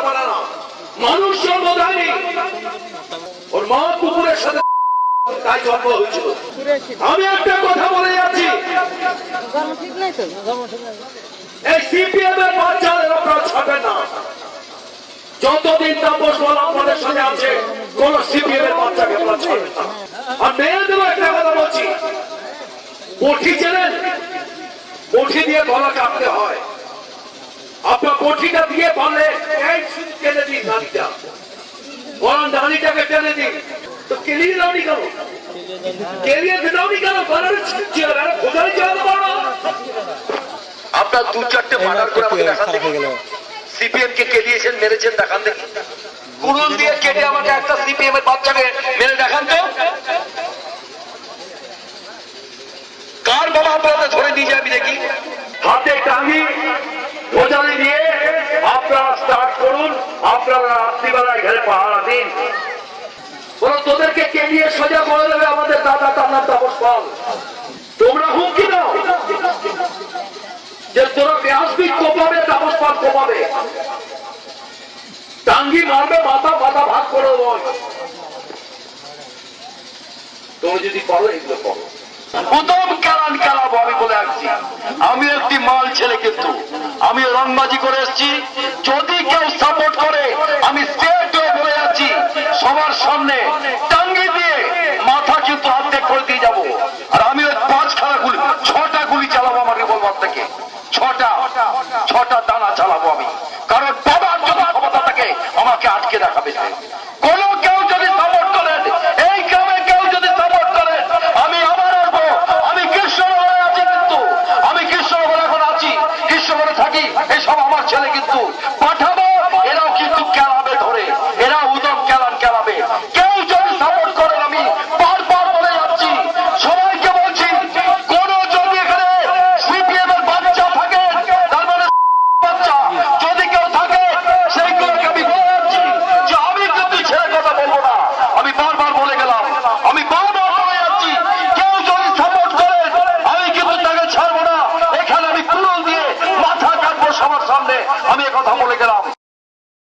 পারে না। মানুষ জন্ম দেয়নি, ওর মা কুকুরের সাথে তাই জন্ম হয়েছিল। আমি একটা কথা বলে যাচ্ছি, এই সিপিএম এর বাচ্চাদের আপনারা ছাড়বেন না। যতদিন তাপস বল আপনাদের সাথে আছে, কোন সিপিএম এর বাচ্চাকে আপনারা ছাড়বেন না। আর মেয়েদেরও একটা কথা বলছি, বটি চেনেন? বটি দিয়ে গলা কাটতে হয়। আপনার বটিটা দিয়ে পারলে এই শুধু টেনে দিন নানিটা, বরং নানিটাকে টেনে দিন। তো কেলিয়ে দাওনি কেন? কেলিয়ে দাওনি কেন? খোঁজাই চালাতে পারো। আপনার দু চারটে মার্ডার করে আমাকে দেখান দেখি, সিপিএম কে কেলিয়েছেন, মেরেছেন, দেখান দেখি। কুড়ুল দিয়ে কেটে আমাকে একটা সিপিএম এর বাচ্চাকে মেরে দেখান তো। কার বাবা আপনাদের ধরে নিয়ে যাবি দেখি, হাতে টাঙি বোঝালি নিয়ে আপনারা স্টার্ট করুন। আপনারা রাত্রিবেলায় ঘরে পাহারা দিন। বলো তোদেরকে কে নিয়ে সোজা করে দেবে আমাদের দাদা তার তাপস পাল। তোমরা হুমকি দাও যে তোরা পেঁয়াজবিক কোপাবে, তাপস পাল কোপাবে, টাঙ্গি মারবে, মাথা মাথা ভাগ করে দেবো। তোমরা যদি পারো এগুলো করো। প্রথম কেলান খেলাবো আমি বলে আসছি, আমি একটি মাল ছেলে, কিন্তু আমি রংবাজি করে এসছি। যদি কেউ সাপোর্ট করে আমি স্টেট বলে যাচ্ছি সবার সামনে, টাঙ্গি দিয়ে মাথা কিন্তু অর্ধেক করে দিয়ে যাবো। আর আমি ওই 5খানা গুলি, 6টা গুলি চালাবো আমার রিভলভার থেকে, 6টা দানা চালাবো আমি। কারণ বাবার যদি ক্ষমতা থাকে আমাকে আটকে দেখাবে। কোন কেউ যদি সাপোর্ট করেন, এই গ্রামে কেউ যদি সাপোর্ট করেন, আমি আবার আসবো। আমি কৃষ্ণনগরে আছি, কিন্তু আমি কৃষ্ণনগরে এখন আছি, কৃষ্ণনগরে থাকি। এসব আমার ছেলে কিন্তু পাঠাবো, এরাও কিন্তু খেলাবে ধরে, এরা উদম কেলান খেলাবে। কেউ যদি সাপোর্ট করেন, আমি বারবার বলে যাচ্ছি, সবাইকে বলছি, কোন যদি এখানে সিপিএম এর বাচ্চা থাকে, তার মানে বাচ্চা যদি কেউ থাকে, সেইগুলোকে আমি বলে যাচ্ছি যে আমি কিন্তু ছেলে কথা বলবো না। আমি বারবার বলে গেলাম, আমি বারবার বলে যাচ্ছি, কেউ যদি সাপোর্ট করেন আমি কিন্তু তাকে ছাড়বো না। এখানে আমি কুড়ুল দিয়ে মাথা কাটবো সবার সামনে, আমি কথা বলে গেলাম।